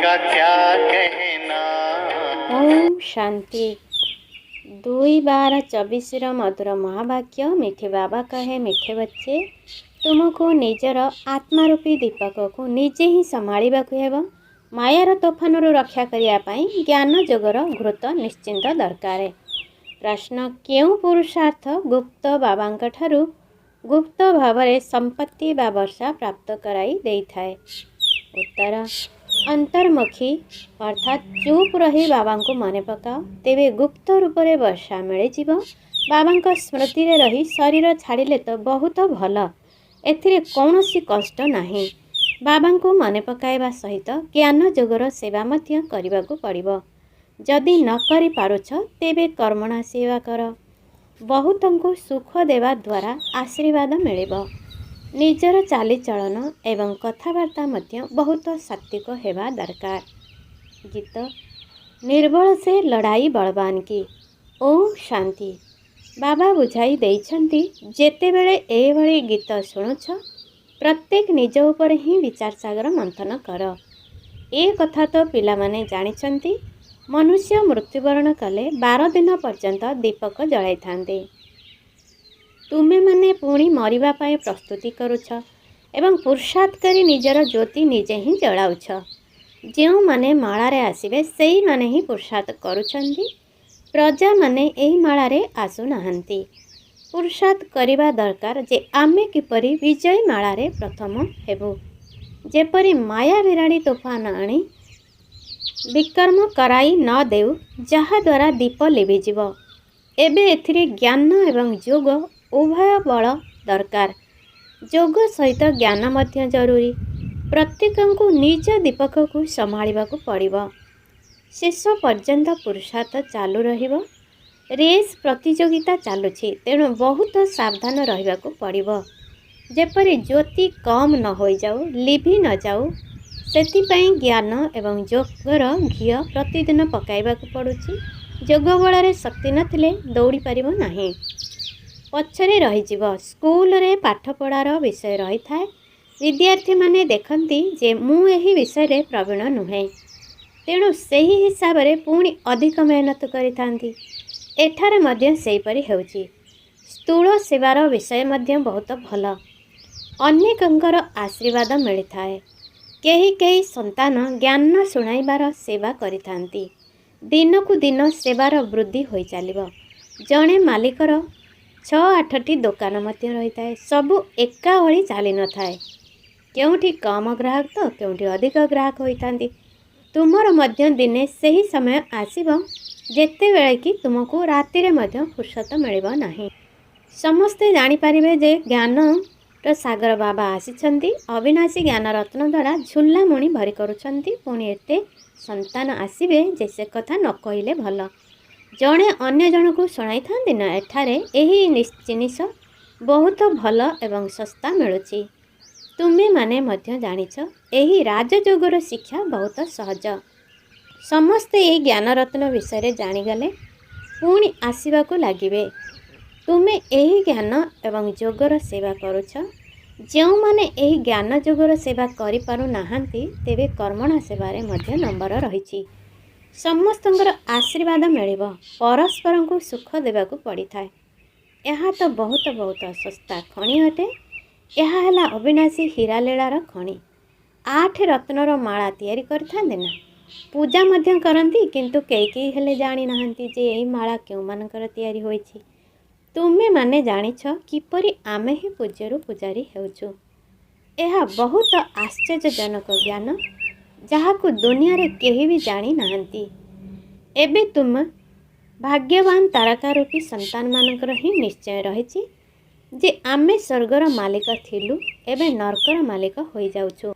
का क्या कहना। ओम शांति। 2/12/24 मधुर महावाक्य। मीठे बाबा कहे, मीठे बच्चे, तुमको निजर आत्मारूपी दीपक को निजे ही संभाळिबाकु हेब। मायार तोफानरू रक्षा करने ज्ञान जोगर घृत निश्चिंत दरकार। प्रश्न, क्यों पुरुषार्थ गुप्त बाबांक ठारू गुप्त भावरे संपत्ति बा वर्षा प्राप्त कराई देइथाए। उत्तर, अंतर्मुखी अर्थात चुप रही बाबा को मन पकाओ, तेरे गुप्त रूप से वर्षा मिल बाबा स्मृति रे रही शरीर छाड़िले तो बहुत भल। एथिरे कौनसी कष्ट नहीं। बाबा को मन पकाइबा सहित ज्ञान जोगर सेवा मध्य करबाकू पड़िबो। जदि न करि पारुछ तेबे कर्मणा सेवा कर। बहुतंकु सुख देवा द्वारा आशीर्वाद मिलिबो। निजर चालीचलन एवं कथबार्ता मध्य बहुत सात्विक हेबा दरकार। गीत, निर्बल से लड़ाई बलवान की। ओम शांति। बाबा बुझाई देइछंती, जेतेबेले एभली गीत शुणुछ प्रत्येक निज उपर ही विचार सागर मंथन कर। ए कथा तो पिला माने जानिछंती। मनुष्य मृत्युवरण कले 12 दिन पर्यंत दीपक जलाई थांते। तुमे माने पुणी मरिबा पाए प्रस्तुति करुछ एवं पुरुषार्थ करी निजर ज्योति निजे ही जलाउछ। जो माने मालारे आसिबे सेही माने ही पुरुषार्थ करुछंती। प्रजा माने एही मालारे आसु नाहंती। पुरुषार्थ करिबा दरकार जे आमे किपरि विजय मालारे प्रथम हेबु। जेपरि माया विराणी तोफान आनी विकर्म कराई न देउ, जहा द्वारा दीप लिभिजिब। एबे एथिरे ज्ञान एवं जोग उभय बल दरकार। जोग सहित ज्ञान मध्य जरूरी। प्रत्येक को निज दीपक को संभाळिबाकू पड़िबो। शेष पर्यंत पुरुषार्थ चालू रहिबो। रेस प्रतियोगिता चालुछि, तेणु बहुत सावधान रहिबाकू पड़िबो। जेपरि ज्योति कम न होई जाऊ, लिभि न जाऊ, सेथिपई ज्ञान एवं जोगर घिय प्रतिदिन पकाइबाकू पड़ुछि। जोग बଳରେ शक्ति नथिले दौड़ी पारिबो नाही, पछरे रहिजिब। स्कूल रे पाठ पढ़ार विषय रही थाए। विद्यार्थी माने देखंती जे मु एही विषय रे प्रवीण नुहे, तेणु सेही हिसाब रे पुणी अधिक मेहनत करिथांती। एठारे मध्य सेहीपरि हेउछि। स्थूल सेवार विषय मध्य बहुत भल। अनेकंकर आशीर्वाद मिलिथाए। केही केही संतान ज्ञान शुणाइबार सेवा करिथांती। दिनकू दिन सेवार वृद्धि होई चलिबो। जणे मालिकर 6-8टी दुकान मध्य रही थाए। सबू एका भली चली न थाए। केउठी कम ग्राहक तो केउठी अधिक ग्राहक होई थांती। तुमर मध्य दिने सही समय आसीबो जेतेबेले कि तुमको राति रे मध्य फुर्सत मिलिबो नाही। समस्ते जानि पारिबे जे ज्ञान रो सागर बाबा आसीछंती। अविनाशी ज्ञान रत्न द्वारा झुल्ला मुणी भरी करूछंती। पुणी एते संतान आसीबे जे से कथा न कहिले भल। जणे अन्य जन को शुणाई थांती ना। एठारे एही जिनिस बहुत भल एवं सस्ता मिलुछि। तुमे माने मध्य जानिछ एही राजयोगर शिक्षा बहुत सहज। समस्ते एही ज्ञान रत्न विषय जानिगले पुणी आसीबाकू लागिबे। तुमे एही ज्ञान एवं जोगर सेवा करुछ। जो माने एही ज्ञान जोगर सेवा करि पारु नाहंती, तेबे कर्मणा सेवारे मध्य नंबर रहिछि। समस्तंकर आशीर्वाद मिलिबो। परस्पर को सुख देवाकू पड़ी थाए। यह तो बहुत बहुत सस्ता खଣି अटे। यह है अविनाशी हीरालीलार खଣି। 8 रत्नर माला तैयारी करथांते ना। पूजा मध्य करंती, किंतु केई केई हेले जानी नाहंती जे एही माला केउ मानकर तैयारी होईछि। तुमे माने जानिछ किपरि आमे ही पूज्यरु पुजारी हेउछु। यह बहुत आश्चर्यजनक ज्ञान, जहाकू दुनिया रे केही भी जानी नाहंती। एबे तुम भाग्यवान तारका रूपी संतान मानकर ही निश्चय रहिछि जे आमे स्वर्गर मालिक थिलु, एबे नरकर मालिक होई जाउछु।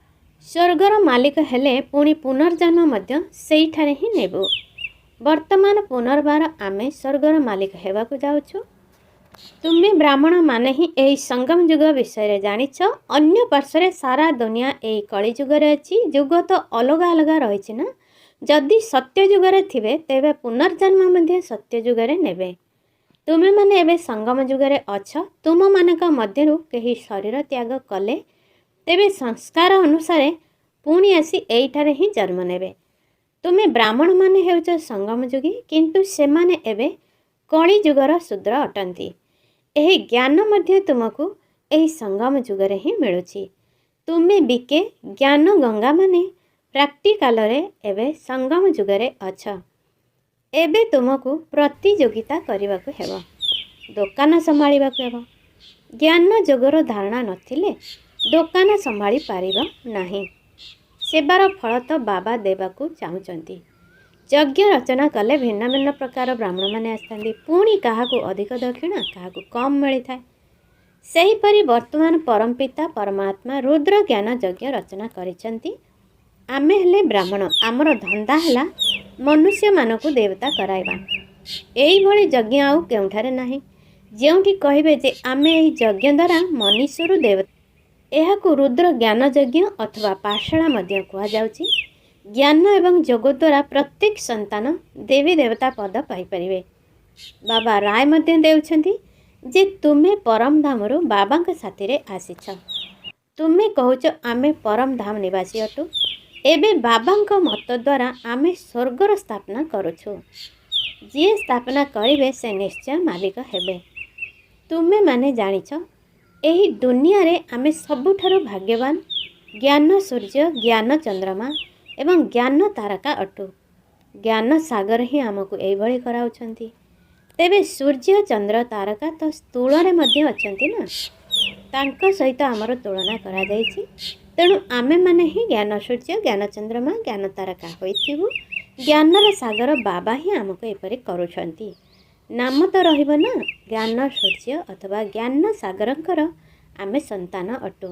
स्वर्गर मालिक हेले पुणी पुनर्जन्म मध्य सेहीठारे ही नेबु। वर्तमान पुनर्बार आमे स्वर्गर मालिक हेबाकू जाउछु। तुमे ब्राह्मण माने ही एही संगम युग विषय रे जानिछ। अन्य पार्श्वरे सारा दुनिया एही कली युग रे अछि। युग तो अलग अलग रहिछि ना। जदि सत्य युग रे थिबे तेबे पुनर्जन्म मध्य सत्य युग रे नेबे। तुमे माने एबे संगम युग रे अछ। तुम मानक मध्यरु केही शरीर त्याग कले तेबे संस्कार अनुसारे ପୁଣି ଆସି ଏଇଠାରେ ହିଁ ଜନ୍ମ ନେବେ। ତୁମେ ବ୍ରାହ୍ମଣମାନେ ହେଉଛ ସଙ୍ଗମ ଯୁଗୀ, କିନ୍ତୁ ସେମାନେ ଏବେ କଳି ଯୁଗର ଶୂଦ୍ର ଅଟନ୍ତି। ଏହି ଜ୍ଞାନ ମଧ୍ୟ ତୁମକୁ ଏହି ସଙ୍ଗମ ଯୁଗରେ ହିଁ ମିଳୁଛି। ତୁମେ ବିକେ ଜ୍ଞାନ ଗଙ୍ଗାମାନେ ପ୍ରାକ୍ଟିକାଲରେ ଏବେ ସଙ୍ଗମ ଯୁଗରେ ଅଛ। ଏବେ ତୁମକୁ ପ୍ରତିଯୋଗିତା କରିବାକୁ ହେବ, ଦୋକାନ ସମ୍ଭାଳିବାକୁ ହେବ। ଜ୍ଞାନ ଯୋଗର ଧାରଣା ନଥିଲେ ଦୋକାନ ସମ୍ଭାଳି ପାରିବ ନାହିଁ। ସେବାର ଫଳ ତ ବାବା ଦେବାକୁ ଚାହୁଁଛନ୍ତି। ଯଜ୍ଞ ରଚନା କଲେ ଭିନ୍ନ ଭିନ୍ନ ପ୍ରକାର ବ୍ରାହ୍ମଣମାନେ ଆସିଥାନ୍ତି। ପୁଣି କାହାକୁ ଅଧିକ ଦକ୍ଷିଣା, କାହାକୁ କମ୍ ମିଳିଥାଏ। ସେହିପରି ବର୍ତ୍ତମାନ ପରମପିତା ପରମାତ୍ମା ରୁଦ୍ର ଜ୍ଞାନ ଯଜ୍ଞ ରଚନା କରିଛନ୍ତି। ଆମେ ହେଲେ ବ୍ରାହ୍ମଣ, ଆମର ଧନ୍ଦା ହେଲା ମନୁଷ୍ୟମାନଙ୍କୁ ଦେବତା କରାଇବା। ଏଇଭଳି ଯଜ୍ଞ ଆଉ କେଉଁଠାରେ ନାହିଁ। ଯେଉଁଠି କହିବେ ଯେ ଆମେ ଏହି ଯଜ୍ଞ ଦ୍ୱାରା ମନୁଷ୍ୟରୁ ଦେବତା, ଏହାକୁ ରୁଦ୍ର ଜ୍ଞାନ ଯଜ୍ଞ ଅଥବା ପାଠଶାଳା ମଧ୍ୟ କୁହାଯାଉଛି। ଜ୍ଞାନ ଏବଂ ଯୋଗ ଦ୍ୱାରା ପ୍ରତ୍ୟେକ ସନ୍ତାନ ଦେବୀ ଦେବତା ପଦ ପାଇପାରିବେ। ବାବା ରାୟ ମଧ୍ୟ ଦେଉଛନ୍ତି ଯେ ତୁମେ ପରମ ଧାମରୁ ବାବାଙ୍କ ସାଥିରେ ଆସିଛ। ତୁମେ କହୁଛ ଆମେ ପରମ ଧାମ ନିବାସୀ ଅଟୁ। ଏବେ ବାବାଙ୍କ ମତ ଦ୍ୱାରା ଆମେ ସ୍ୱର୍ଗର ସ୍ଥାପନା କରୁଛୁ। ଯିଏ ସ୍ଥାପନା କରିବେ ସେ ନିଶ୍ଚୟ ମାଲିକ ହେବେ। ତୁମେମାନେ ଜାଣିଛ ଏହି ଦୁନିଆରେ ଆମେ ସବୁଠାରୁ ଭାଗ୍ୟବାନ ଜ୍ଞାନ ସୂର୍ଯ୍ୟ, ଜ୍ଞାନ ଚନ୍ଦ୍ରମା ଏବଂ ଜ୍ଞାନ ତାରକା ଅଟୁ। ଜ୍ଞାନ ସାଗର ହିଁ ଆମକୁ ଏଇଭଳି କରାଉଛନ୍ତି। ତେବେ ସୂର୍ଯ୍ୟ, ଚନ୍ଦ୍ର, ତାରକା ତ ସ୍ଥୂଳରେ ମଧ୍ୟ ଅଛନ୍ତି ନା, ତାଙ୍କ ସହିତ ଆମର ତୁଳନା କରାଯାଇଛି। ତେଣୁ ଆମେମାନେ ହିଁ ଜ୍ଞାନ ସୂର୍ଯ୍ୟ, ଜ୍ଞାନ ଚନ୍ଦ୍ରମା, ଜ୍ଞାନ ତାରକା ହୋଇଥିବୁ। ଜ୍ଞାନର ସାଗର ବାବା ହିଁ ଆମକୁ ଏପରି କରୁଛନ୍ତି। ନାମ ତ ରହିବ ନା, ଜ୍ଞାନ ସୂର୍ଯ୍ୟ ଅଥବା ଜ୍ଞାନ ସାଗରଙ୍କର ଆମେ ସନ୍ତାନ ଅଟୁ।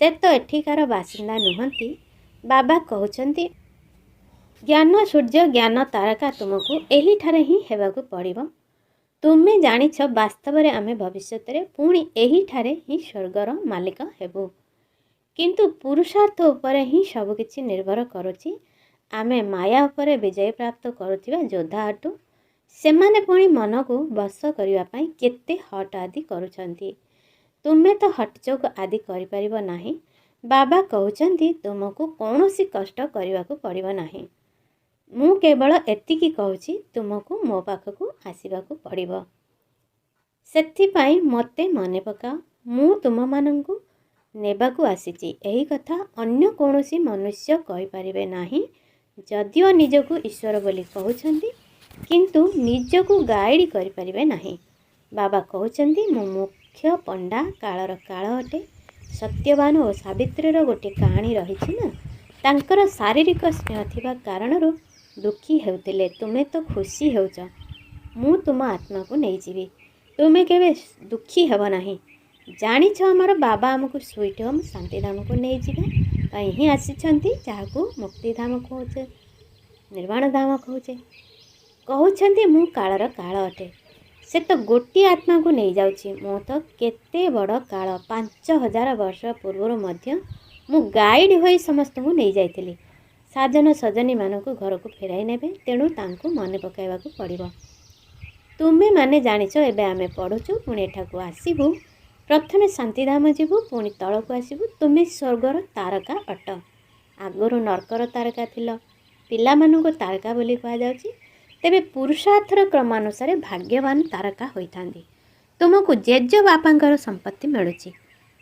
ସେ ତ ଏଠିକାର ବାସିନ୍ଦା ନୁହନ୍ତି। ବାବା କହୁଛନ୍ତି ଜ୍ଞାନ ସୂର୍ଯ୍ୟ, ଜ୍ଞାନ ତାରକା ତୁମକୁ ଏହିଠାରେ ହିଁ ହେବାକୁ ପଡ଼ିବ। ତୁମେ ଜାଣିଛ ବାସ୍ତବରେ ଆମେ ଭବିଷ୍ୟତରେ ପୁଣି ଏହିଠାରେ ହିଁ ସ୍ୱର୍ଗର ମାଲିକ ହେବୁ। କିନ୍ତୁ ପୁରୁଷାର୍ଥ ଉପରେ ହିଁ ସବୁକିଛି ନିର୍ଭର କରୁଛି। ଆମେ ମାୟା ଉପରେ ବିଜୟ ପ୍ରାପ୍ତ କରୁଥିବା ଯୋଦ୍ଧା ଅଟୁ। ସେମାନେ ପୁଣି ମନକୁ ବଶ କରିବା ପାଇଁ କେତେ ହଟ୍ ଆଦି କରୁଛନ୍ତି। ତୁମେ ତ ହଟ୍ ଯୋଗ ଆଦି କରିପାରିବ ନାହିଁ। ବାବା କହୁଛନ୍ତି ତୁମକୁ କୌଣସି କଷ୍ଟ କରିବାକୁ ପଡ଼ିବ ନାହିଁ। ମୁଁ କେବଳ ଏତିକି କହୁଛି ତୁମକୁ ମୋ ପାଖକୁ ଆସିବାକୁ ପଡ଼ିବ। ସେଥିପାଇଁ ମୋତେ ମନେ ପକାଅ, ମୁଁ ତୁମମାନଙ୍କୁ ନେବାକୁ ଆସିଛି। ଏହି କଥା ଅନ୍ୟ କୌଣସି ମନୁଷ୍ୟ କହିପାରିବେ ନାହିଁ। ଯଦିଓ ନିଜକୁ ଈଶ୍ୱର ବୋଲି କହୁଛନ୍ତି, କିନ୍ତୁ ନିଜକୁ ଗାଇଡ଼ କରିପାରିବେ ନାହିଁ। ବାବା କହୁଛନ୍ତି ମୁଁ ମୁଖ୍ୟ ପଣ୍ଡା, କାଳର କାଳ ଅଟେ। ସତ୍ୟବାନ ଓ ସାବିତ୍ରୀର ଗୋଟିଏ କାହାଣୀ ରହିଛି ନା, ତାଙ୍କର ଶାରୀରିକ ସ୍ନେହ ଥିବା କାରଣରୁ ଦୁଃଖୀ ହେଉଥିଲେ। ତୁମେ ତ ଖୁସି ହେଉଛ। ମୁଁ ତୁମ ଆତ୍ମାକୁ ନେଇଯିବି, ତୁମେ କେବେ ଦୁଃଖୀ ହେବ ନାହିଁ। ଜାଣିଛ ଆମର ବାବା ଆମକୁ ସୁଇଟ୍ ହୋମ୍ ଶାନ୍ତିଧାମକୁ ନେଇଯିବା ପାଇଁ ହିଁ ଆସିଛନ୍ତି, ଯାହାକୁ ମୁକ୍ତିଧାମ କହୁଛେ, ନିର୍ବାଣ ଧାମ କହୁଛେ। କହୁଛନ୍ତି ମୁଁ କାଳର କାଳ ଅଟେ। ସେ ତ ଗୋଟିଏ ଆତ୍ମାକୁ ନେଇଯାଉଛି। ମୁଁ ତ କେତେ ବଡ଼ କାଳ, 5000 ବର୍ଷ ପୂର୍ବରୁ ମଧ୍ୟ ମୁଁ ଗାଇଡ଼ ହୋଇ ସମସ୍ତଙ୍କୁ ନେଇଯାଇଥିଲି। ସାଜନ ସଜନୀମାନଙ୍କୁ ଘରକୁ ଫେରାଇ ନେବେ, ତେଣୁ ତାଙ୍କୁ ମନେ ପକାଇବାକୁ ପଡ଼ିବ। ତୁମେମାନେ ଜାଣିଛ ଏବେ ଆମେ ପଢ଼ୁଛୁ, ପୁଣି ଏଠାକୁ ଆସିବୁ। ପ୍ରଥମେ ଶାନ୍ତିଧାମ ଯିବୁ, ପୁଣି ତଳକୁ ଆସିବୁ। ତୁମେ ସ୍ୱର୍ଗର ତାରକା ଅଟ। ଆଗରୁ ନର୍କର ତାରକା ଥିଲ। ପିଲାମାନଙ୍କୁ ତାରକା ବୋଲି କୁହାଯାଉଛି। ତେବେ ପୁରୁଷାର୍ଥର କ୍ରମାନୁସାରେ ଭାଗ୍ୟବାନ ତାରକା ହୋଇଥାନ୍ତି। ତୁମକୁ ଜେଜ ବାପାଙ୍କର ସମ୍ପତ୍ତି ମିଳୁଛି।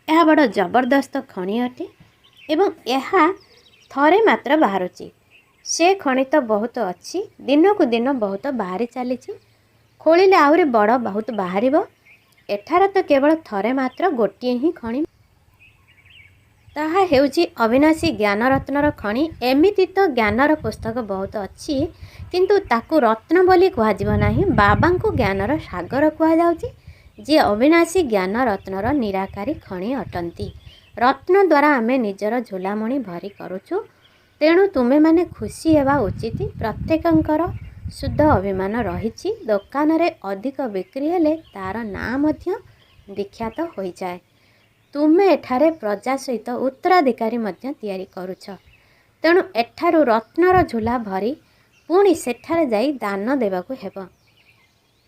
ଏହା ବଡ଼ ଜବରଦସ୍ତ ଖଣି ଅଟେ ଏବଂ ଏହା ଥରେ ମାତ୍ର ବାହାରୁଛି। ସେ ଖଣି ତ ବହୁତ ଅଛି, ଦିନକୁ ଦିନ ବହୁତ ବାହାରି ଚାଲିଛି। ଖୋଳିଲେ ଆହୁରି ବଡ଼ ବହୁତ ବାହାରିବ। ଏଠାରେ ତ କେବଳ ଥରେ ମାତ୍ର ଗୋଟିଏ ହିଁ ଖଣି, ତାହା ହେଉଛି ଅବିନାଶୀ ଜ୍ଞାନରତ୍ନର ଖଣି। ଏମିତି ତ ଜ୍ଞାନର ପୁସ୍ତକ ବହୁତ ଅଛି, କିନ୍ତୁ ତାକୁ ରତ୍ନ ବୋଲି କୁହାଯିବ ନାହିଁ। ବାବାଙ୍କୁ ଜ୍ଞାନର ସାଗର କୁହାଯାଉଛି, ଯିଏ ଅବିନାଶୀ ଜ୍ଞାନ ରତ୍ନର ନିରାକାରୀ ଖଣି ଅଟନ୍ତି। ରତ୍ନ ଦ୍ୱାରା ଆମେ ନିଜର ଝୁଲାମଣି ଭରି କରୁଛୁ। ତେଣୁ ତୁମେମାନେ ଖୁସି ହେବା ଉଚିତ। ପ୍ରତ୍ୟେକଙ୍କର ଶୁଦ୍ଧ ଅଭିମାନ ରହିଛି। ଦୋକାନରେ ଅଧିକ ବିକ୍ରି ହେଲେ ତା'ର ନାଁ ମଧ୍ୟ ବିଖ୍ୟାତ ହୋଇଯାଏ। ତୁମେ ଏଠାରେ ପ୍ରଜା ସହିତ ଉତ୍ତରାଧିକାରୀ ମଧ୍ୟ ତିଆରି କରୁଛ। ତେଣୁ ଏଠାରୁ ରତ୍ନର ଝୁଲା ଭରି ପୁଣି ସେଠାରେ ଯାଇ ଦାନ ଦେବାକୁ ହେବ।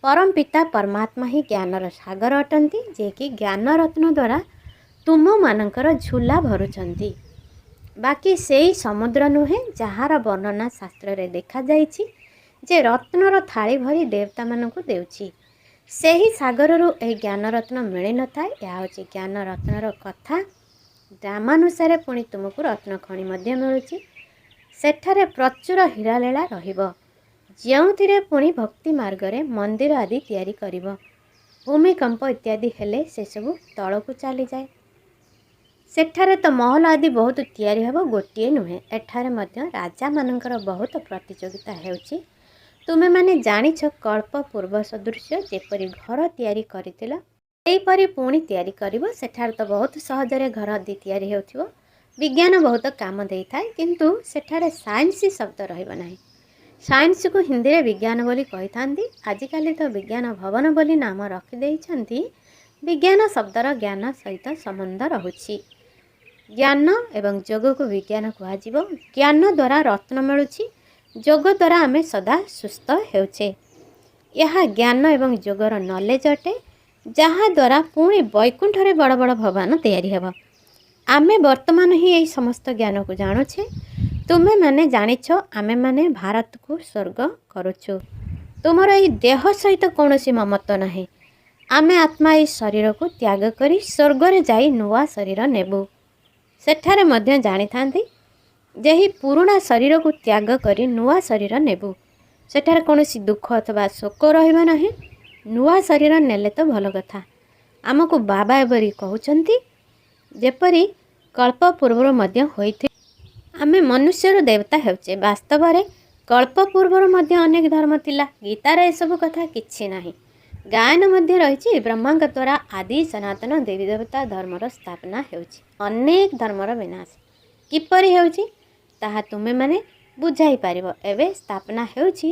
ପରମପିତା ପରମାତ୍ମା ହିଁ ଜ୍ଞାନର ସାଗର ଅଟନ୍ତି, ଯିଏକି ଜ୍ଞାନରତ୍ନ ଦ୍ୱାରା ତୁମମାନଙ୍କର ଝୁଲା ଭରୁଛନ୍ତି। ବାକି ସେଇ ସମୁଦ୍ର ନୁହେଁ ଯାହାର ବର୍ଣ୍ଣନା ଶାସ୍ତ୍ରରେ ଦେଖାଯାଇଛି ଯେ ରତ୍ନର ଥାଳି ଭରି ଦେବତାମାନଙ୍କୁ ଦେଉଛି। ସେହି ସାଗରରୁ ଏହି ଜ୍ଞାନରତ୍ନ ମିଳିନଥାଏ। ଏହା ହେଉଛି ଜ୍ଞାନ ରତ୍ନର କଥା। ଗ୍ରାମାନୁସାରେ ପୁଣି ତୁମକୁ ରତ୍ନ ଖଣି ମଧ୍ୟ ମିଳୁଛି। ସେଠାରେ ପ୍ରଚୁର ହୀରାଲୀଳା ରହିବ, ଯେଉଁଥିରେ ପୁଣି ଭକ୍ତି ମାର୍ଗରେ ମନ୍ଦିର ଆଦି ତିଆରି କରିବ। ଭୂମିକମ୍ପ ଇତ୍ୟାଦି ହେଲେ ସେସବୁ ତଳକୁ ଚାଲିଯାଏ। ସେଠାରେ ତ ମହଲ ଆଦି ବହୁତ ତିଆରି ହେବ, ଗୋଟିଏ ନୁହେଁ। ଏଠାରେ ମଧ୍ୟ ରାଜାମାନଙ୍କର ବହୁତ ପ୍ରତିଯୋଗିତା ହେଉଛି। ତୁମେମାନେ ଜାଣିଛ କଳ୍ପ ପୂର୍ବ ସଦୃଶ୍ୟ ଯେପରି ଘର ତିଆରି କରିଥିଲ ସେହିପରି ପୁଣି ତିଆରି କରିବ। ସେଠାରେ ତ ବହୁତ ସହଜରେ ଘର ଆଦି ତିଆରି ହେଉଥିବ। ବିଜ୍ଞାନ ବହୁତ କାମ ଦେଇଥାଏ, କିନ୍ତୁ ସେଠାରେ ସାଇନ୍ସ ଶବ୍ଦ ରହିବ ନାହିଁ। ସାଇନ୍ସକୁ ହିନ୍ଦୀରେ ବିଜ୍ଞାନ ବୋଲି କହିଥାନ୍ତି। ଆଜିକାଲି ତ ବିଜ୍ଞାନ ଭବନ ବୋଲି ନାମ ରଖିଦେଇଛନ୍ତି। ବିଜ୍ଞାନ ଶବ୍ଦର ଜ୍ଞାନ ସହିତ ସମ୍ବନ୍ଧ ରହୁଛି। ଜ୍ଞାନ ଏବଂ ଯୋଗକୁ ବିଜ୍ଞାନ କୁହାଯିବ। ଜ୍ଞାନ ଦ୍ୱାରା ରତ୍ନ ମିଳୁଛି, ଯୋଗ ଦ୍ୱାରା ଆମେ ସଦା ସୁସ୍ଥ ହେଉଛେ। ଏହା ଜ୍ଞାନ ଏବଂ ଯୋଗର ନଲେଜ ଅଟେ, ଯାହାଦ୍ୱାରା ପୁଣି ବୈକୁଣ୍ଠରେ ବଡ଼ ବଡ଼ ଭବନ ତିଆରି ହେବ। ଆମେ ବର୍ତ୍ତମାନ ହିଁ ଏହି ସମସ୍ତ ଜ୍ଞାନକୁ ଜାଣୁଛେ। ତୁମେମାନେ ଜାଣିଛ ଆମେମାନେ ଭାରତକୁ ସ୍ୱର୍ଗ କରୁଛୁ। ତୁମର ଏହି ଦେହ ସହିତ କୌଣସି ମମତ୍ୱ ନାହିଁ। ଆମେ ଆତ୍ମା ଏହି ଶରୀରକୁ ତ୍ୟାଗ କରି ସ୍ୱର୍ଗରେ ଯାଇ ନୂଆ ଶରୀର ନେବୁ। ସେଠାରେ ମଧ୍ୟ ଜାଣିଥାନ୍ତି ଯେ ଏହି ପୁରୁଣା ଶରୀରକୁ ତ୍ୟାଗ କରି ନୂଆ ଶରୀର ନେବୁ। ସେଠାରେ କୌଣସି ଦୁଃଖ ଅଥବା ଶୋକ ରହିବ ନାହିଁ। ନୂଆ ଶରୀର ନେଲେ ତ ଭଲ କଥା। ଆମକୁ ବାବା ଏପରି କହୁଛନ୍ତି ଯେପରି କଳ୍ପ ପୂର୍ବରୁ ମଧ୍ୟ ହୋଇଥିଲା। ଆମେ ମନୁଷ୍ୟରୁ ଦେବତା ହେଉଛେ। ବାସ୍ତବରେ କଳ୍ପ ପୂର୍ବରୁ ମଧ୍ୟ ଅନେକ ଧର୍ମ ଥିଲା। ଗୀତାରେ ଏସବୁ କଥା କିଛି ନାହିଁ। ଗାୟନ ମଧ୍ୟ ରହିଛି। ବ୍ରହ୍ମାଙ୍କ ଦ୍ୱାରା ଆଦି ସନାତନ ଦେବୀ ଦେବତା ଧର୍ମର ସ୍ଥାପନା ହେଉଛି। ଅନେକ ଧର୍ମର ବିନାଶ କିପରି ହେଉଛି ତାହା ତୁମେମାନେ ବୁଝାଇ ପାରିବ। ଏବେ ସ୍ଥାପନା ହେଉଛି।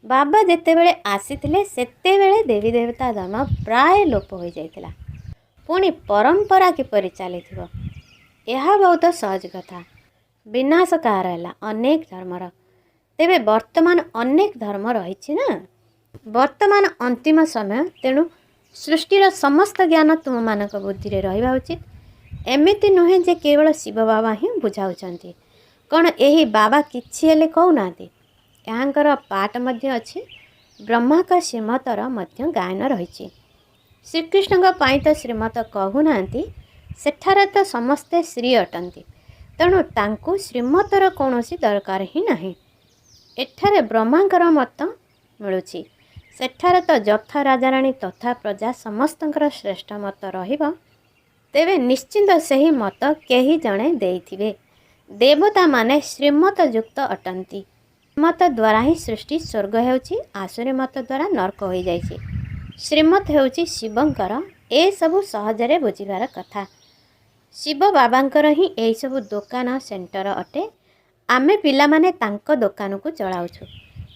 ବାବା ଯେତେବେଳେ ଆସିଥିଲେ ସେତେବେଳେ ଦେବୀ ଦେବତା ଧର୍ମ ପ୍ରାୟ ଲୋପ ହୋଇଯାଇଥିଲା। ପୁଣି ପରମ୍ପରା କିପରି ଚାଲିଥିବ, ଏହା ବହୁତ ସହଜ କଥା। ବିନାଶ କାହାର ହେଲା? ଅନେକ ଧର୍ମର। ତେବେ ବର୍ତ୍ତମାନ ଅନେକ ଧର୍ମ ରହିଛି ନା। ବର୍ତ୍ତମାନ ଅନ୍ତିମ ସମୟ, ତେଣୁ ସୃଷ୍ଟିର ସମସ୍ତ ଜ୍ଞାନ ତୁମମାନଙ୍କ ବୁଦ୍ଧିରେ ରହିବା ଉଚିତ। ଏମିତି ନୁହେଁ ଯେ କେବଳ ଶିବ ବାବା ହିଁ ବୁଝାଉଛନ୍ତି। କ'ଣ ଏହି ବାବା କିଛି ହେଲେ କହୁନାହାନ୍ତି? ଏହାଙ୍କର ପାଠ ମଧ୍ୟ ଅଛି। ବ୍ରହ୍ମାଙ୍କ ଶ୍ରୀମତର ମଧ୍ୟ ଗାୟନ ରହିଛି। ଶ୍ରୀକୃଷ୍ଣଙ୍କ ପାଇଁ ତ ଶ୍ରୀମତ କହୁନାହାନ୍ତି। ସେଠାରେ ତ ସମସ୍ତେ ଶ୍ରୀ ଅଟନ୍ତି, ତେଣୁ ତାଙ୍କୁ ଶ୍ରୀମତର କୌଣସି ଦରକାର ହିଁ ନାହିଁ। ଏଠାରେ ବ୍ରହ୍ମାଙ୍କର ମତ ମିଳୁଛି। ସେଠାରେ ତ ଯଥା ରାଜାରାଣୀ ତଥା ପ୍ରଜା ସମସ୍ତଙ୍କର ଶ୍ରେଷ୍ଠ ମତ ରହିବ। ତେବେ ନିଶ୍ଚିନ୍ତ ସେହି ମତ କେହି ଜଣେ ଦେଇଥିବେ। ଦେବତାମାନେ ଶ୍ରୀମତ ଯୁକ୍ତ ଅଟନ୍ତି। ଶ୍ରୀମତ ଦ୍ୱାରା ହିଁ ସୃଷ୍ଟି ସ୍ୱର୍ଗ ହେଉଛି, ଆସୁରୀ ମତ ଦ୍ୱାରା ନର୍କ ହୋଇଯାଇଛି। ଶ୍ରୀମତ ହେଉଛି ଶିବଙ୍କର। ଏସବୁ ସହଜରେ ବୁଝିବାର କଥା। ଶିବ ବାବାଙ୍କର ହିଁ ଏହିସବୁ ଦୋକାନ ସେଣ୍ଟର ଅଟେ। ଆମେ ପିଲାମାନେ ତାଙ୍କ ଦୋକାନକୁ ଚଳାଉଛୁ।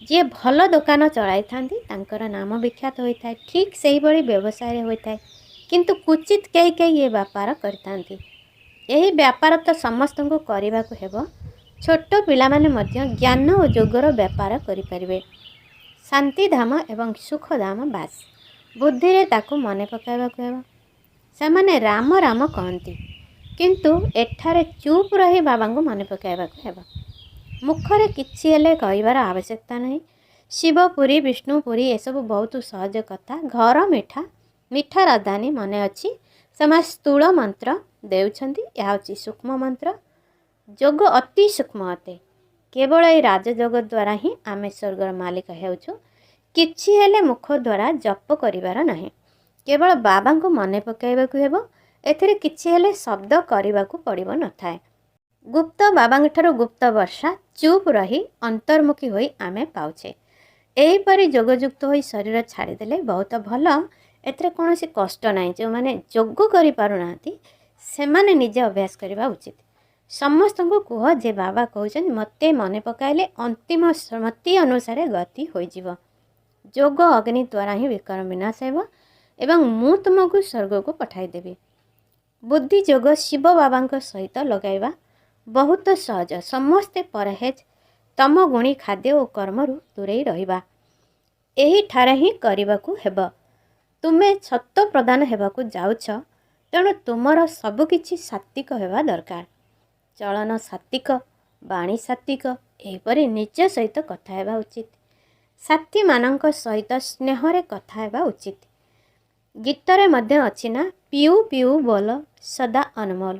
ଯିଏ ଭଲ ଦୋକାନ ଚଳାଇଥାନ୍ତି ତାଙ୍କର ନାମ ବିଖ୍ୟାତ ହୋଇଥାଏ। ଠିକ୍ ସେହିଭଳି ବ୍ୟବସାୟରେ ହୋଇଥାଏ, କିନ୍ତୁ କ୍ୱଚିତ୍ କେହି କେହି ଏ ବେପାର କରିଥାନ୍ତି। ଏହି ବେପାର ତ ସମସ୍ତଙ୍କୁ କରିବାକୁ ହେବ। ଛୋଟ ପିଲାମାନେ ମଧ୍ୟ ଜ୍ଞାନ ଓ ଯୋଗର ବେପାର କରିପାରିବେ। ଶାନ୍ତିଧାମ ଏବଂ ସୁଖଧାମ ବାସ। ବୁଦ୍ଧିରେ ତାକୁ ମନେ ପକାଇବାକୁ ହେବ। ସେମାନେ ରାମ ରାମ କହନ୍ତି, କିନ୍ତୁ ଏଠାରେ ଚୁପ୍ ରହି ବାବାଙ୍କୁ ମନେ ପକାଇବାକୁ ହେବ। ମୁଖରେ କିଛି ହେଲେ କହିବାର ଆବଶ୍ୟକତା ନାହିଁ। ଶିବପୁରୀ, ବିଷ୍ଣୁପୁରୀ ଏସବୁ ବହୁତ ସହଜ କଥା। ଘର ମିଠା, ମିଠା ରାଜଧାନୀ ମନେ ଅଛି। ସେମାନେ ସ୍ଥୂଳ ମନ୍ତ୍ର ଦେଉଛନ୍ତି, ଏହା ହେଉଛି ସୂକ୍ଷ୍ମ ମନ୍ତ୍ର। ଯୋଗ ଅତି ସୂକ୍ଷ୍ମ ଅଟେ। କେବଳ ଏହି ରାଜଯୋଗ ଦ୍ୱାରା ହିଁ ଆମେ ସ୍ୱର୍ଗର ମାଲିକ ହେଉଛୁ। କିଛି ହେଲେ ମୁଖ ଦ୍ୱାରା ଜପ କରିବାର ନାହିଁ। କେବଳ ବାବାଙ୍କୁ ମନେ ପକାଇବାକୁ ହେବ। ଏଥିରେ କିଛି ହେଲେ ଶବ୍ଦ କରିବାକୁ ପଡ଼ିବ ନଥାଏ। ଗୁପ୍ତ ବାବାଙ୍କଠାରୁ ଗୁପ୍ତ ବର୍ଷା ଚୁପ୍ ରହି ଅନ୍ତର୍ମୁଖୀ ହୋଇ ଆମେ ପାଉଛେ। ଏହିପରି ଯୋଗଯୁକ୍ତ ହୋଇ ଶରୀର ଛାଡ଼ିଦେଲେ ବହୁତ ଭଲ। ଏଥିରେ କୌଣସି କଷ୍ଟ ନାହିଁ। ଯେଉଁମାନେ ଯୋଗ କରିପାରୁନାହାନ୍ତି ସେମାନେ ନିଜେ ଅଭ୍ୟାସ କରିବା ଉଚିତ। ସମସ୍ତଙ୍କୁ କୁହ ଯେ ବାବା କହୁଛନ୍ତି ମୋତେ ମନେ ପକାଇଲେ ଅନ୍ତିମ ସ୍ମୃତି ଅନୁସାରେ ଗତି ହୋଇଯିବ। ଯୋଗ ଅଗ୍ନି ଦ୍ୱାରା ହିଁ ବିକର୍ମ ବିନାଶ ହେବ ଏବଂ ମୁଁ ତୁମକୁ ସ୍ୱର୍ଗକୁ ପଠାଇଦେବି। ବୁଦ୍ଧି ଯୋଗ ଶିବ ବାବାଙ୍କ ସହିତ ଲଗାଇବା ବହୁତ ସହଜ। ସମସ୍ତେ ପରହେଜ, ତମଗୁଣୀ ଖାଦ୍ୟ ଓ କର୍ମରୁ ଦୂରେଇ ରହିବା ଏହିଠାରେ ହିଁ କରିବାକୁ ହେବ। ତୁମେ ସତ୍ତ୍ୱ ପ୍ରଦାନ ହେବାକୁ ଯାଉଛ, ତେଣୁ ତୁମର ସବୁକିଛି ସାତ୍ତ୍ୱିକ ହେବା ଦରକାର। ଚଳନ ସାତ୍ତ୍ୱିକ, ବାଣୀ ସାତ୍ତ୍ୱିକ, ଏହିପରି ନିଜ ସହିତ କଥା ହେବା ଉଚିତ। ସାଥୀମାନଙ୍କ ସହିତ ସ୍ନେହରେ କଥା ହେବା ଉଚିତ। ଗୀତରେ ମଧ୍ୟ ଅଛି ନା, ପିଉ ପିଉ ବୋଲ ସଦା ଅନମୋଲ।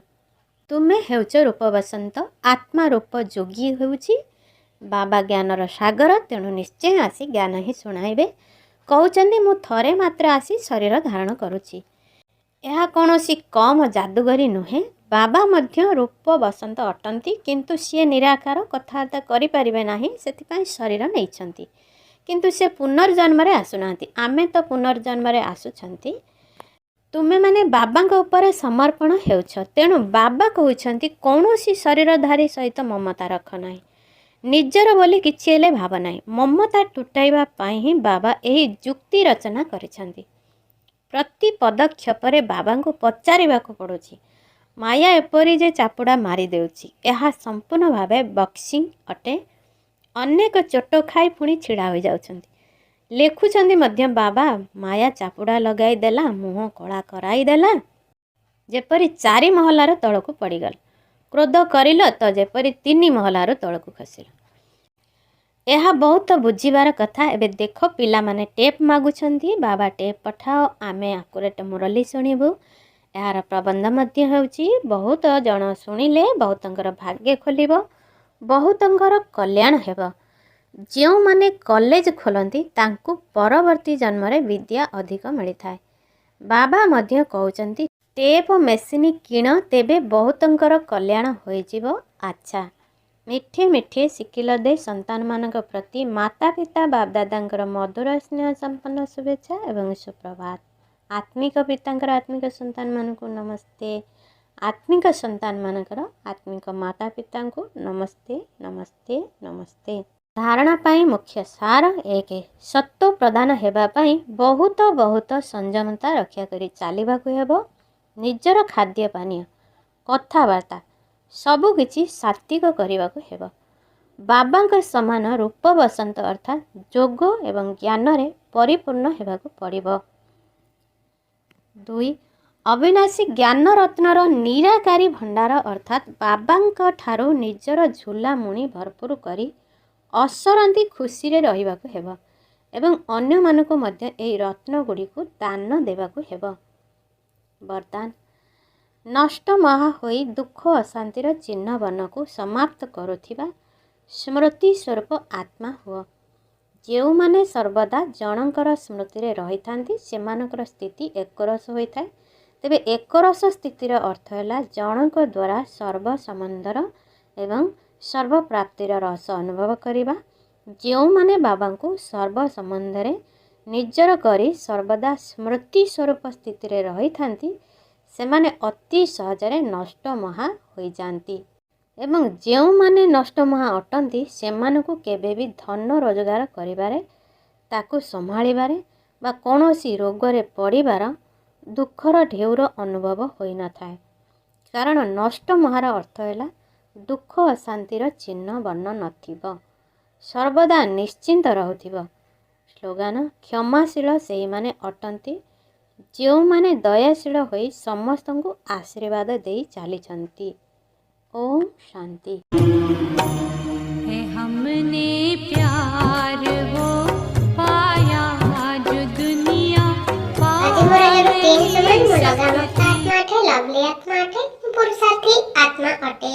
ତୁମେ ହେଉଛ ରୂପ ବସନ୍ତ, ଆତ୍ମା ରୂପ ଯୋଗୀ ହେଉଛି ବାବା ଜ୍ଞାନର ସାଗର, ତେଣୁ ନିଶ୍ଚୟ ଆସି ଜ୍ଞାନ ହିଁ ଶୁଣାଇବେ। କହୁଛନ୍ତି ମୁଁ ଥରେ ମାତ୍ର ଆସି ଶରୀର ଧାରଣ କରୁଛି। ଏହା କୌଣସି କମ୍ ଯାଦୁଗରୀ ନୁହେଁ। ବାବା ମଧ୍ୟ ରୂପ ବସନ୍ତ ଅଟନ୍ତି, କିନ୍ତୁ ସିଏ ନିରାକାର, କଥାବାର୍ତ୍ତା କରିପାରିବେ ନାହିଁ, ସେଥିପାଇଁ ଶରୀର ନେଇଛନ୍ତି। କିନ୍ତୁ ସେ ପୁନର୍ଜନ୍ମରେ ଆସୁନାହାନ୍ତି, ଆମେ ତ ପୁନର୍ଜନ୍ମରେ ଆସୁଛନ୍ତି। ତୁମେମାନେ ବାବାଙ୍କ ଉପରେ ସମର୍ପଣ ହେଉଛ, ତେଣୁ ବାବା କହୁଛନ୍ତି କୌଣସି ଶରୀରଧାରୀ ସହିତ ମମତା ରଖ ନାହିଁ। ନିଜର ବୋଲି କିଛି ହେଲେ ଭାବ ନାହିଁ। ମମତା ତୁଟାଇବା ପାଇଁ ହିଁ ବାବା ଏହି ଯୁକ୍ତି ରଚନା କରିଛନ୍ତି। ପ୍ରତି ପଦକ୍ଷେପରେ ବାବାଙ୍କୁ ପଚାରିବାକୁ ପଡ଼ୁଛି। ମାୟା ଏପରି ଯେ ଚାପୁଡ଼ା ମାରିଦେଉଛି, ଏହା ସମ୍ପୂର୍ଣ୍ଣ ଭାବେ ବକ୍ସିଂ ଅଟେ। ଅନେକ ଚୋଟ ଖାଇ ପୁଣି ଛିଡ଼ା ହୋଇଯାଉଛନ୍ତି। ଲେଖୁଛନ୍ତି ମଧ୍ୟ ବାବା ମାୟା ଚାପୁଡ଼ା ଲଗାଇ ଦେଲା, ମୁହଁ କଳା କରାଇ ଦେଲା, ଯେପରି 4 ମହଲାର ତଳକୁ ପଡ଼ିଗଲା। କ୍ରୋଧ କରିଲ ତ ଯେପରି 3 ମହଲାରୁ ତଳକୁ ଖସିଲ। ଏହା ବହୁତ ବୁଝିବାର କଥା। ଏବେ ଦେଖ ପିଲାମାନେ ଟେପ୍ ମାଗୁଛନ୍ତି, ବାବା ଟେପ୍ ପଠାଅ, ଆମେ ଆକୁରେଟ ମୁରଲି ଶୁଣିବୁ। ଏହାର ପ୍ରବନ୍ଧ ମଧ୍ୟ ହେଉଛି। ବହୁତ ଜଣ ଶୁଣିଲେ ବହୁତଙ୍କର ଭାଗ୍ୟ ଖୋଲିବ, ବହୁତଙ୍କର କଲ୍ୟାଣ ହେବ। ଯେଉଁମାନେ କଲେଜ ଖୋଲନ୍ତି ତାଙ୍କୁ ପରବର୍ତ୍ତୀ ଜନ୍ମରେ ବିଦ୍ୟା ଅଧିକ ମିଳିଥାଏ। ବାବା ମଧ୍ୟ କହୁଛନ୍ତି ଟେପ୍ ମେସିନ୍ କିଣ, ତେବେ ବହୁତଙ୍କର କଲ୍ୟାଣ ହୋଇଯିବ। ଆଚ୍ଛା, ମିଠେ ମିଠେ ଶିଖିଲ ଦେ ସନ୍ତାନମାନଙ୍କ ପ୍ରତି ମାତା ପିତା ବାପଦାଦାଙ୍କର ମଧୁର ସ୍ନେହ ସମ୍ପନ୍ନ ଶୁଭେଚ୍ଛା ଏବଂ ସୁପ୍ରଭାତ। ଆତ୍ମିକ ପିତାଙ୍କର ଆତ୍ମିକ ସନ୍ତାନମାନଙ୍କୁ ନମସ୍ତେ, ଆତ୍ମିକ ସନ୍ତାନମାନଙ୍କର ଆତ୍ମିକ ମାତା ପିତାଙ୍କୁ ନମସ୍ତେ ନମସ୍ତେ ନମସ୍ତେ। ଧାରଣା ପାଇଁ ମୁଖ୍ୟ ସାର 1, ସତ୍ତ୍ୱ ପ୍ରଦାନ ହେବା ପାଇଁ ବହୁତ ସଂଯମତା ରକ୍ଷା କରି ଚାଲିବାକୁ ହେବ। ନିଜର ଖାଦ୍ୟ ପାନୀୟ, କଥାବାର୍ତ୍ତା ସବୁକିଛି ସାତ୍ତ୍ୱିକ କରିବାକୁ ହେବ। ବାବାଙ୍କ ସମାନ ରୂପ ବସନ୍ତ ଅର୍ଥାତ୍ ଯୋଗ ଏବଂ ଜ୍ଞାନରେ ପରିପୂର୍ଣ୍ଣ ହେବାକୁ ପଡ଼ିବ। 2, ଅବିନାଶୀ ଜ୍ଞାନ ରତ୍ନର ନିରାକାରୀ ଭଣ୍ଡାର ଅର୍ଥାତ୍ ବାବାଙ୍କ ଠାରୁ ନିଜର ଝୁଲାମୁଣି ଭରପୁର କରି ଅସରନ୍ତି ଖୁସିରେ ରହିବାକୁ ହେବ ଏବଂ ଅନ୍ୟମାନଙ୍କୁ ମଧ୍ୟ ଏହି ରତ୍ନଗୁଡ଼ିକୁ ଦାନ ଦେବାକୁ ହେବ। ବରଦାନ, ନଷ୍ଟ ମହା ହୋଇ ଦୁଃଖ ଅଶାନ୍ତିର ଚିହ୍ନ ବର୍ଣ୍ଣକୁ ସମାପ୍ତ କରୁଥିବା ସ୍ମୃତି ସ୍ୱରୂପ ଆତ୍ମା ହୁଅ। ଯେଉଁମାନେ ସର୍ବଦା ଜଣଙ୍କର ସ୍ମୃତିରେ ରହିଥାନ୍ତି ସେମାନଙ୍କର ସ୍ଥିତି ଏକରସ ହୋଇଥାଏ। ତେବେ ଏକରସ ସ୍ଥିତିର ଅର୍ଥ ହେଲା ଜଣଙ୍କ ଦ୍ୱାରା ସର୍ବ ସମ୍ବନ୍ଧର ଏବଂ ସର୍ବପ୍ରାପ୍ତିର ରସ ଅନୁଭବ କରିବା। ଯେଉଁମାନେ ବାବାଙ୍କୁ ସର୍ବ ସମ୍ବନ୍ଧରେ ନିଜର କରି ସର୍ବଦା ସ୍ମୃତି ସ୍ୱରୂପ ସ୍ଥିତିରେ ରହିଥାନ୍ତି ସେମାନେ ଅତି ସହଜରେ ନଷ୍ଟ ମହା ହୋଇଯାଆନ୍ତି ଏବଂ ଯେଉଁମାନେ ନଷ୍ଟ ମହା ଅଟନ୍ତି ସେମାନଙ୍କୁ କେବେ ବି ଧନ ରୋଜଗାର କରିବାରେ, ତାକୁ ସମ୍ଭାଳିବାରେ ବା କୌଣସି ରୋଗରେ ପଡ଼ିବାର ଦୁଃଖର ଢେଉର ଅନୁଭବ ହୋଇନଥାଏ। କାରଣ ନଷ୍ଟ ମହାର ଅର୍ଥ ହେଲା ଦୁଃଖ ଅଶାନ୍ତିର ଚିହ୍ନ ବର୍ଣ୍ଣ ନଥିବ, ସର୍ବଦା ନିଶ୍ଚିନ୍ତ ରହୁଥିବ। ସ୍ଲୋଗାନ, କ୍ଷମାଶୀଳ ସେହିମାନେ ଅଟନ୍ତି ଯେଉଁମାନେ ଦୟାଶୀଳ ହୋଇ ସମସ୍ତଙ୍କୁ ଆଶୀର୍ବାଦ ଦେଇ ଚାଲିଛନ୍ତି। ଓମ୍ ଶାନ୍ତି। हमने प्यार वो पाया जो दुनिया ଆଜି ମୋର ଆଗରୁ 3 ସମାନ ମୁଁ ଲଗାମ ଆତ୍ମା ଅଟେ, ଲଭଲି ଆତ୍ମା ଅଟେ, ପୁରୁଷାର୍ଥୀ ଆତ୍ମା ଅଟେ।